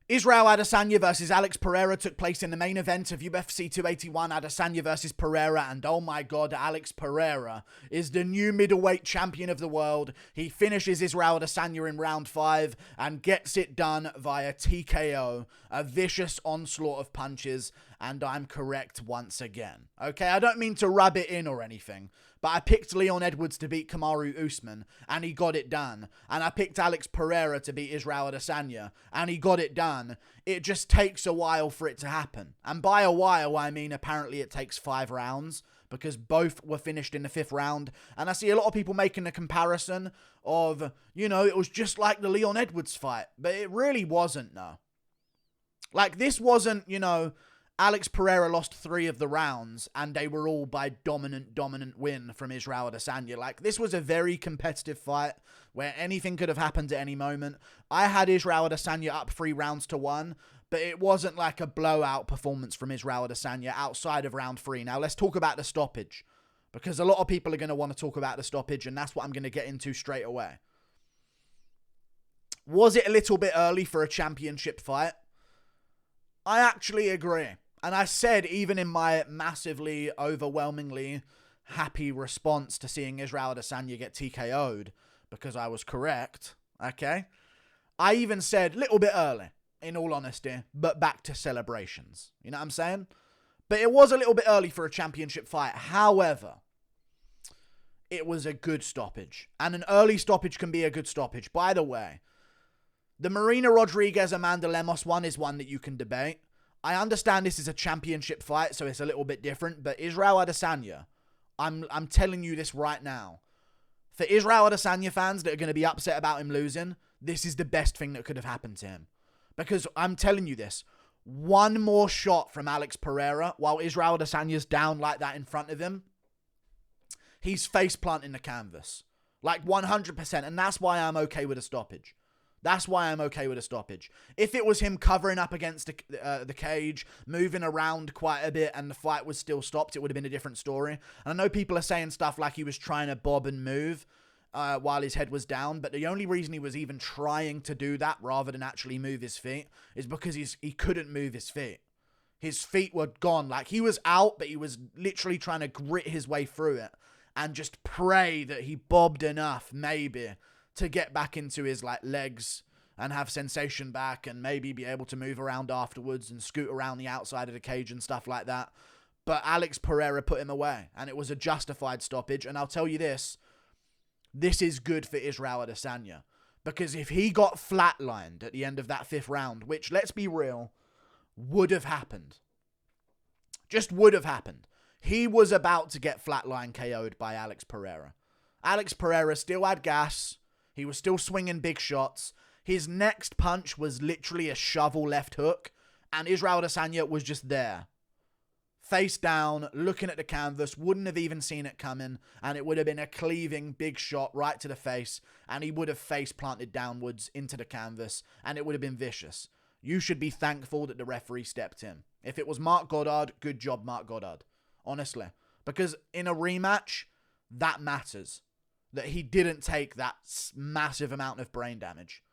Israel Adesanya versus Alex Pereira took place in the main event of UFC 281, Adesanya versus Pereira, and oh my god, Alex Pereira is the new middleweight champion of the world. He finishes Israel Adesanya in round 5 and gets it done via TKO, a vicious onslaught of punches, and I'm correct once again. Okay, I don't mean to rub it in or anything, but I picked Leon Edwards to beat Kamaru Usman, and he got it done. And I picked Alex Pereira to beat Israel Adesanya, and he got it done. It just takes a while for it to happen. And by a while, I mean apparently it takes 5 rounds, because both were finished in the 5th round. And I see a lot of people making the comparison of, it was just like the Leon Edwards fight. But it really wasn't, no. Like, this wasn't, Alex Pereira lost 3 of the rounds, and they were all by dominant win from Israel Adesanya. Like, this was a very competitive fight where anything could have happened at any moment. I had Israel Adesanya up 3 rounds to 1, but it wasn't like a blowout performance from Israel Adesanya outside of round 3. Now, let's talk about the stoppage, because a lot of people are going to want to talk about the stoppage, and that's what I'm going to get into straight away. Was it a little bit early for a championship fight? I actually agree. And I said, even in my massively, overwhelmingly happy response to seeing Israel Adesanya get TKO'd, because I was correct, okay? I even said, little bit early, in all honesty, but back to celebrations. You know what I'm saying? But it was a little bit early for a championship fight. However, it was a good stoppage. And an early stoppage can be a good stoppage. By the way, the Marina Rodriguez-Amanda Lemos one is one that you can debate. I understand this is a championship fight, so it's a little bit different, but Israel Adesanya, I'm telling you this right now. For Israel Adesanya fans that are going to be upset about him losing, this is the best thing that could have happened to him. Because I'm telling you this, one more shot from Alex Pereira while Israel Adesanya's down like that in front of him, he's face planting the canvas. Like 100%, and that's why I'm okay with a stoppage. That's why I'm okay with a stoppage. If it was him covering up against the cage, moving around quite a bit, and the fight was still stopped, it would have been a different story. And I know people are saying stuff like he was trying to bob and move while his head was down, but the only reason he was even trying to do that rather than actually move his feet is because he couldn't move his feet. His feet were gone. Like, he was out, but he was literally trying to grit his way through it and just pray that he bobbed enough, maybe, to get back into his legs and have sensation back and maybe be able to move around afterwards and scoot around the outside of the cage and stuff like that. But Alex Pereira put him away, and it was a justified stoppage. And I'll tell you this is good for Israel Adesanya, because if he got flatlined at the end of that 5th round, which, let's be real, would have happened, just would have happened. He was about to get flatline KO'd by Alex Pereira. Alex Pereira still had gas. He was still swinging big shots. His next punch was literally a shovel left hook, and Israel Adesanya was just there. Face down, looking at the canvas, wouldn't have even seen it coming, and it would have been a cleaving big shot right to the face, and he would have face planted downwards into the canvas, and it would have been vicious. You should be thankful that the referee stepped in. If it was Mark Goddard, good job, Mark Goddard. Honestly. Because in a rematch, that matters. That he didn't take that massive amount of brain damage.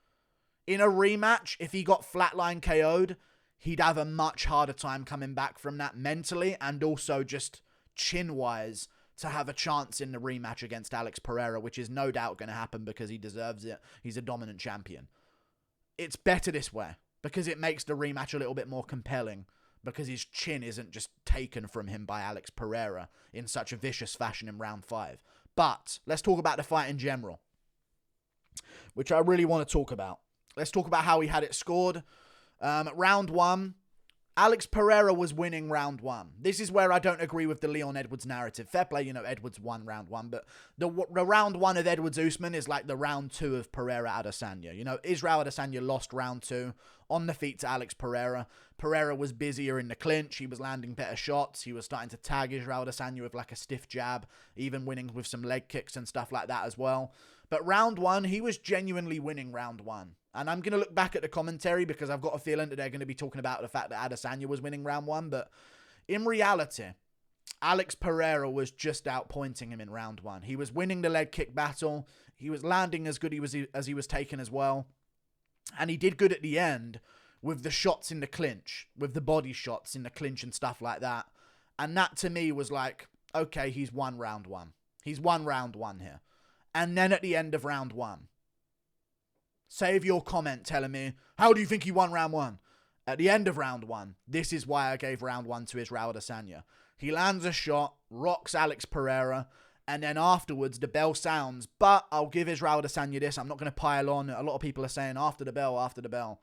In a rematch, if he got flatline KO'd, he'd have a much harder time coming back from that mentally and also just chin-wise to have a chance in the rematch against Alex Pereira, which is no doubt going to happen because he deserves it. He's a dominant champion. It's better this way because it makes the rematch a little bit more compelling because his chin isn't just taken from him by Alex Pereira in such a vicious fashion in round 5. But let's talk about the fight in general, which I really want to talk about. Let's talk about how he had it scored. Round 1, Alex Pereira was winning round 1. This is where I don't agree with the Leon Edwards narrative. Fair play, Edwards won round 1, but the round 1 of Edwards Usman is like the round 2 of Pereira Adesanya. Israel Adesanya lost round 2 on the feet to Alex Pereira. Pereira was busier in the clinch. He was landing better shots. He was starting to tag Israel Adesanya with a stiff jab, even winning with some leg kicks and stuff like that as well. But round 1, he was genuinely winning round 1. And I'm going to look back at the commentary because I've got a feeling that they're going to be talking about the fact that Adesanya was winning round 1. But in reality, Alex Pereira was just outpointing him in round 1. He was winning the leg kick battle. He was landing as good as he was taking as well. And he did good at the end with the shots in the clinch, with the body shots in the clinch and stuff like that. And that to me was like, okay, he's won round one. He's won round one here. And then at the end of round one, save your comment telling me, how do you think he won round one? At the end of round one, this is why I gave round one to Israel Adesanya. He lands a shot, rocks Alex Pereira, and then afterwards the bell sounds. But I'll give Israel Adesanya this. I'm not going to pile on. A lot of people are saying after the bell.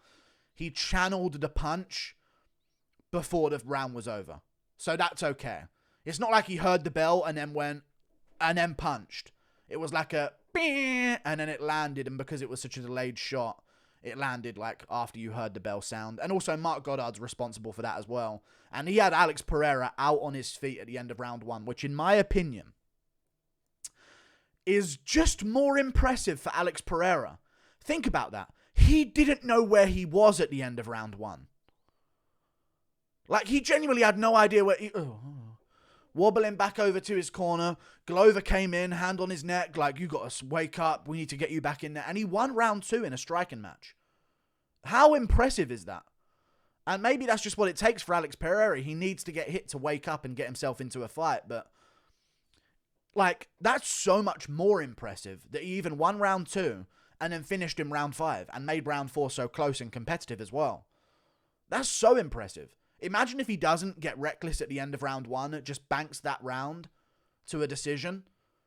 He channeled the punch before the round was over. So that's okay. It's not like he heard the bell and then went and then punched. It was like a bing, and then it landed, and because it was such a delayed shot, it landed like after you heard the bell sound. And also Mark Goddard's responsible for that as well. And he had Alex Pereira out on his feet at the end of round one, which in my opinion is just more impressive for Alex Pereira. Think about that. He didn't know where he was at the end of round one. Like, he genuinely had no idea where he... Wobbling back over to his corner. Glover came in, hand on his neck, like, you got to wake up. We need to get you back in there. And he won round two in a striking match. How impressive is that? And maybe that's just what it takes for Alex Pereira. He needs to get hit to wake up and get himself into a fight. But, like, that's so much more impressive that he even won round two and then finished in round five and made round four so close and competitive as well. That's so impressive. Imagine if he doesn't get reckless at the end of round one, just banks that round to a decision.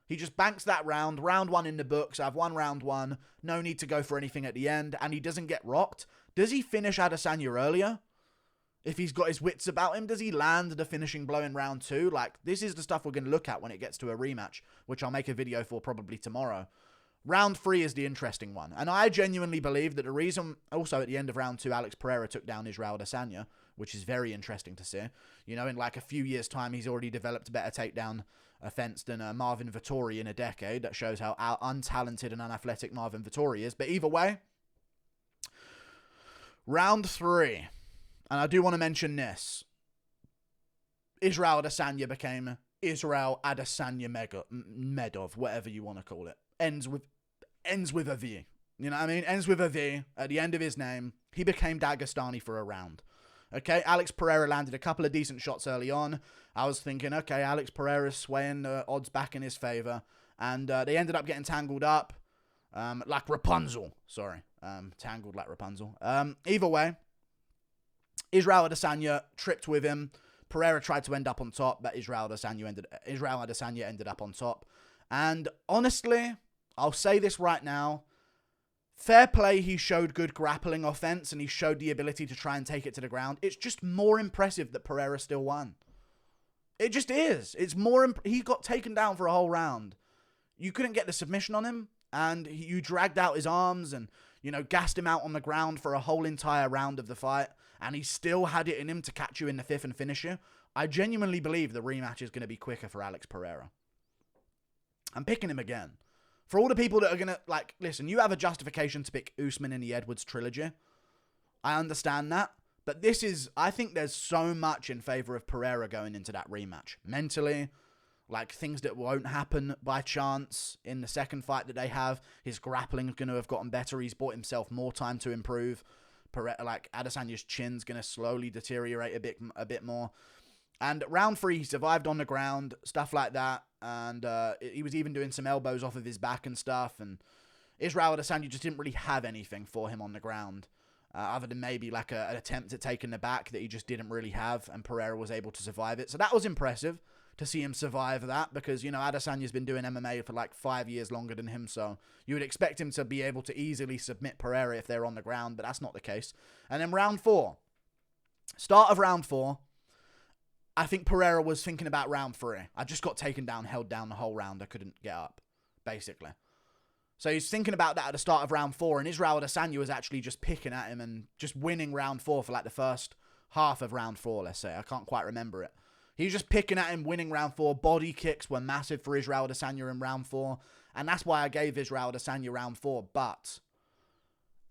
He just banks that round one in the books. I've won round one. No need to go for anything at the end. And he doesn't get rocked. Does he finish Adesanya earlier? If he's got his wits about him, does he land the finishing blow in round two? Like, this is the stuff we're going to look at when it gets to a rematch, which I'll make a video for probably tomorrow. Round three is the interesting one. And I genuinely believe that the reason, also at the end of round two, Alex Pereira took down Israel Adesanya, which is very interesting to see. You know, in like a few years' time, he's already developed a better takedown offense than Marvin Vettori in a decade. That shows how untalented and unathletic Marvin Vettori is. But either way, round three, and I do want to mention this, Israel Adesanya became Israel Adesanya Medov, whatever you want to call it. Ends with a V. You know what I mean? Ends with a V at the end of his name. He became Dagestani for a round. Okay, Alex Pereira landed a couple of decent shots early on. I was thinking, okay, Alex Pereira's swaying the odds back in his favor. And they ended up getting tangled up. Like Rapunzel. Sorry. Tangled like Rapunzel. Either way, Israel Adesanya tripped with him. Pereira tried to end up on top, but Israel Adesanya ended up on top. And honestly, I'll say this right now. Fair play, he showed good grappling offense and he showed the ability to try and take it to the ground. It's just more impressive that Pereira still won. It just is. It's more... he got taken down for a whole round. You couldn't get the submission on him, and you dragged out his arms and, you know, gassed him out on the ground for a whole entire round of the fight, and he still had it in him to catch you in the fifth and finish you. I genuinely believe the rematch is going to be quicker for Alex Pereira. I'm picking him again. For all the people that are going to, like, listen, you have a justification to pick Usman in the Edwards trilogy. I understand that. But this is, I think there's so much in favor of Pereira going into that rematch. Mentally, like, things that won't happen by chance in the second fight that they have. His grappling is going to have gotten better. He's bought himself more time to improve. Like, Adesanya's chin's going to slowly deteriorate a bit more. And round three, he survived on the ground, stuff like that. And he was even doing some elbows off of his back and stuff. And Israel Adesanya just didn't really have anything for him on the ground. Other than maybe like an attempt at taking the back that he just didn't really have. And Pereira was able to survive it. So that was impressive to see him survive that. Because, you know, Adesanya's been doing MMA for like 5 years longer than him. So you would expect him to be able to easily submit Pereira if they're on the ground. But that's not the case. And then round four. Start of round four. I think Pereira was thinking about round three. I just got taken down, held down the whole round. I couldn't get up, basically. So he's thinking about that at the start of round four, and Israel Adesanya was actually just picking at him and just winning round four for like the first half of round four, let's say. I can't quite remember it. He was just picking at him, winning round four. Body kicks were massive for Israel Adesanya in round four, and that's why I gave Israel Adesanya round four. But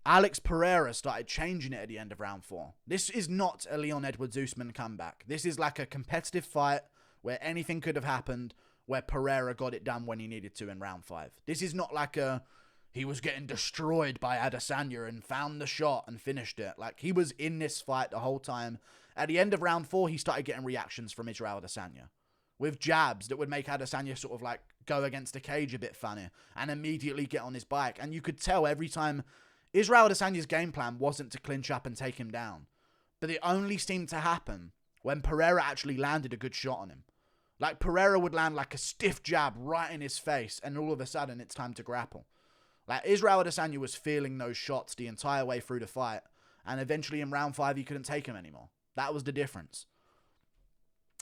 Alex Pereira started changing it at the end of round four. This is not a Leon Edwards-Usman comeback. This is like a competitive fight where anything could have happened, where Pereira got it done when he needed to in round five. This is not like he was getting destroyed by Adesanya and found the shot and finished it. Like, he was in this fight the whole time. At the end of round 4, he started getting reactions from Israel Adesanya with jabs that would make Adesanya sort of like go against the cage a bit funny and immediately get on his bike. And you could tell every time Israel Adesanya's game plan wasn't to clinch up and take him down. But it only seemed to happen when Pereira actually landed a good shot on him. Like, Pereira would land like a stiff jab right in his face, and all of a sudden it's time to grapple. Like, Israel Adesanya was feeling those shots the entire way through the fight, and eventually in round 5 he couldn't take him anymore. That was the difference.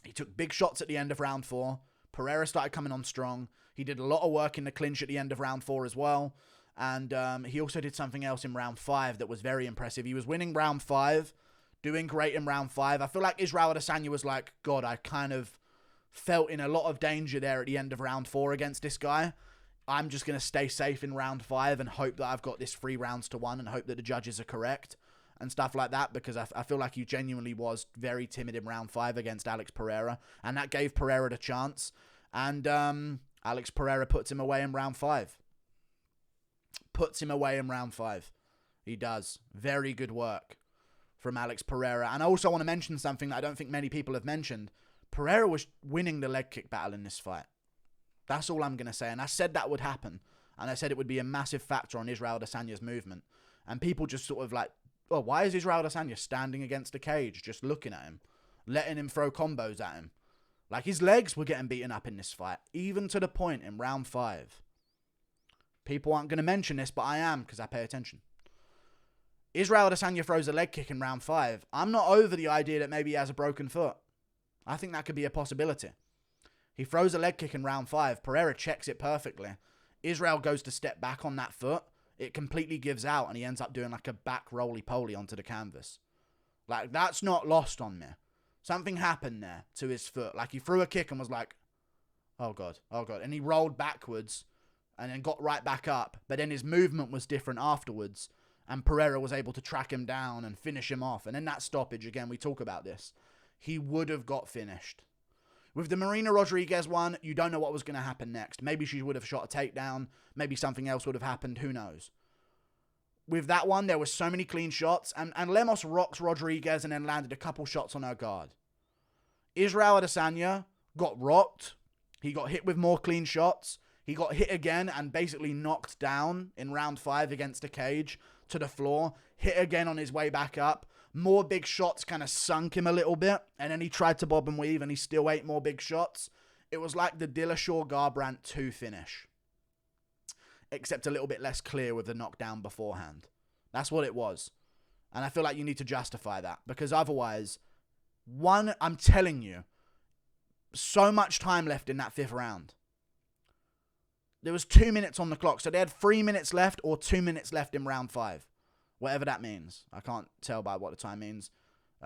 He took big shots at the end of round 4. Pereira started coming on strong. He did a lot of work in the clinch at the end of round 4 as well. And he also did something else in round 5 that was very impressive. He was winning round 5, doing great in round 5. I feel like Israel Adesanya was like, God, I kind of felt in a lot of danger there at the end of round 4 against this guy. I'm just going to stay safe in round 5 and hope that I've got this 3 rounds to 1 and hope that the judges are correct and stuff like that, because I feel like he genuinely was very timid in round 5 against Alex Pereira, and that gave Pereira the chance. And Alex Pereira puts him away in round 5. Puts him away in round 5. He does. Very good work from Alex Pereira. And I also want to mention something that I don't think many people have mentioned. Pereira was winning the leg kick battle in this fight. That's all I'm going to say. And I said that would happen. And I said it would be a massive factor on Israel Adesanya's movement. And people just sort of like, oh, why is Israel Adesanya standing against the cage, just looking at him, letting him throw combos at him? Like, his legs were getting beaten up in this fight, even to the point in round 5. People aren't going to mention this, but I am, because I pay attention. Israel Adesanya throws a leg kick in round 5. I'm not over the idea that maybe he has a broken foot. I think that could be a possibility. He throws a leg kick in round 5. Pereira checks it perfectly. Israel goes to step back on that foot. It completely gives out, and he ends up doing like a back roly-poly onto the canvas. Like, that's not lost on me. Something happened there to his foot. Like, he threw a kick and was like, oh God, oh God. And he rolled backwards and then got right back up. But then his movement was different afterwards. And Pereira was able to track him down and finish him off. And in that stoppage, again, we talk about this, he would have got finished. With the Marina Rodriguez one, you don't know what was going to happen next. Maybe she would have shot a takedown. Maybe something else would have happened. Who knows? With that one, there were so many clean shots. And Lemos rocks Rodriguez and then landed a couple shots on her guard. Israel Adesanya got rocked. He got hit with more clean shots. He got hit again and basically knocked down in round 5 against a cage to the floor. Hit again on his way back up. More big shots kind of sunk him a little bit. And then he tried to bob and weave and he still ate more big shots. It was like the Dillashaw Garbrandt 2 finish. Except a little bit less clear with the knockdown beforehand. That's what it was. And I feel like you need to justify that. Because otherwise, I'm telling you, so much time left in that 5th round. There was 2 minutes on the clock. So they had 3 minutes left or 2 minutes left in round 5. Whatever that means. I can't tell by what the time means.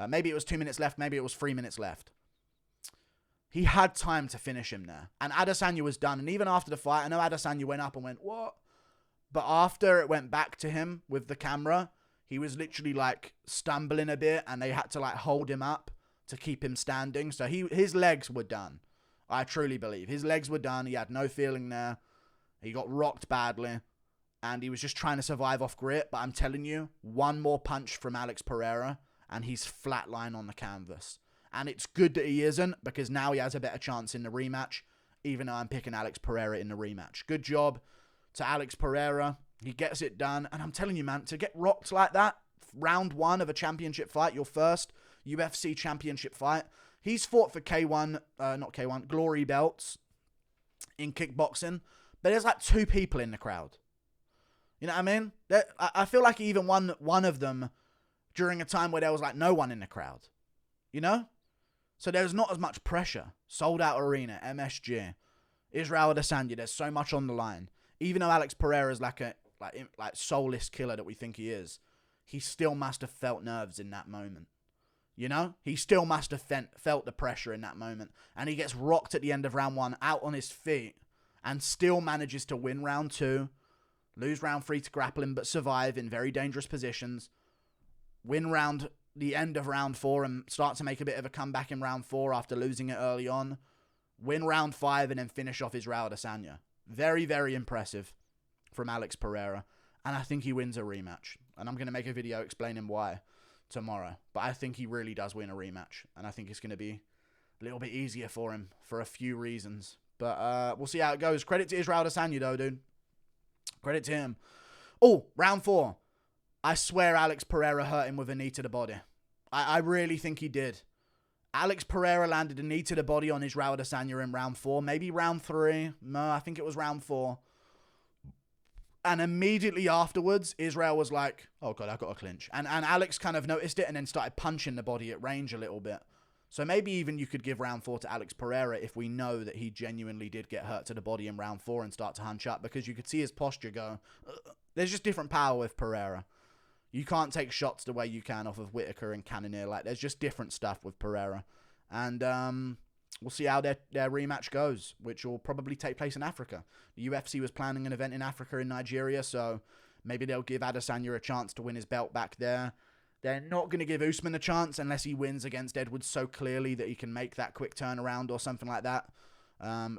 Maybe it was 2 minutes left. Maybe it was 3 minutes left. He had time to finish him there. And Adesanya was done. And even after the fight, I know Adesanya went up and went, what? But after it went back to him with the camera, he was literally like stumbling a bit. And they had to like hold him up to keep him standing. So his legs were done. I truly believe. His legs were done. He had no feeling there. He got rocked badly. And he was just trying to survive off grit. But I'm telling you, one more punch from Alex Pereira and he's flatline on the canvas. And it's good that he isn't, because now he has a better chance in the rematch, even though I'm picking Alex Pereira in the rematch. Good job to Alex Pereira. He gets it done. And I'm telling you, man, to get rocked like that, round 1 of a championship fight, your first UFC championship fight. He's fought for glory belts in kickboxing. But there's like 2 people in the crowd. You know what I mean? I feel like he even won one of them during a time where there was like no one in the crowd. You know? So there's not as much pressure. Sold out arena, MSG. Israel Adesanya, there's so much on the line. Even though Alex Pereira is like soulless killer that we think he is, he still must have felt nerves in that moment. You know? He still must have felt the pressure in that moment. And he gets rocked at the end of round 1, out on his feet, and still manages to win round 2, lose round 3 to grappling, but survive in very dangerous positions, win the end of round 4 and start to make a bit of a comeback in round 4 after losing it early on, win round 5 and then finish off Israel Adesanya. Very, very impressive. from Alex Pereira. And I think he wins a rematch. And I'm going to make a video explaining why tomorrow. But I think he really does win a rematch. And I think it's going to be a little bit easier for him for a few reasons. But we'll see how it goes. Credit to Israel Adesanya, though, dude. Credit to him. Oh, round 4. I swear Alex Pereira hurt him with a knee to the body. I really think he did. Alex Pereira landed a knee to the body on Israel Adesanya in round 4. Maybe round 3. No, I think it was round 4. And immediately afterwards, Israel was like, oh, God, I've got to clinch. And Alex kind of noticed it and then started punching the body at range a little bit. So maybe even you could give round 4 to Alex Pereira if we know that he genuinely did get hurt to the body in round 4 and start to hunch up. Because you could see his posture go. There's just different power with Pereira. You can't take shots the way you can off of Whitaker and Cannonier. Like, there's just different stuff with Pereira. And we'll see how their rematch goes, which will probably take place in Africa. The UFC was planning an event in Africa in Nigeria, so maybe they'll give Adesanya a chance to win his belt back there. They're not going to give Usman a chance unless he wins against Edwards so clearly that he can make that quick turnaround or something like that,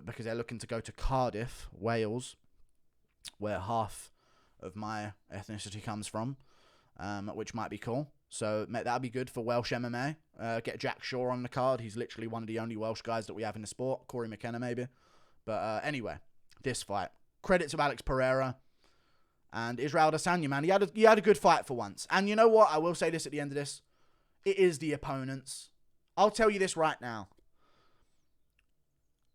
because they're looking to go to Cardiff, Wales, where half of my ethnicity comes from, which might be cool. So that'll be good for Welsh MMA. Get Jack Shaw on the card. He's literally one of the only Welsh guys that we have in the sport. Corey McKenna, maybe. But anyway, this fight. Credit to Alex Pereira and Israel Adesanya, man. He had a good fight for once. And you know what? I will say this at the end of this. It is the opponents. I'll tell you this right now.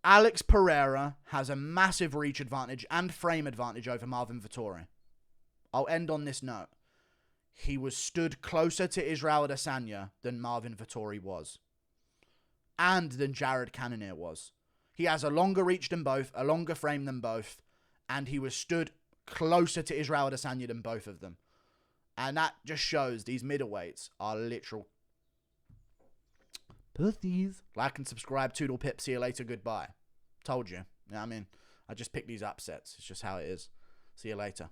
Alex Pereira has a massive reach advantage and frame advantage over Marvin Vettori. I'll end on this note. He was stood closer to Israel Adesanya than Marvin Vettori was. And than Jared Cannonier was. He has a longer reach than both, a longer frame than both, and he was stood closer to Israel Adesanya than both of them. And that just shows these middleweights are literal pussies. Like and subscribe, Toodle Pip, see you later, goodbye. Told you. You know what I mean? I just pick these upsets. It's just how it is. See you later.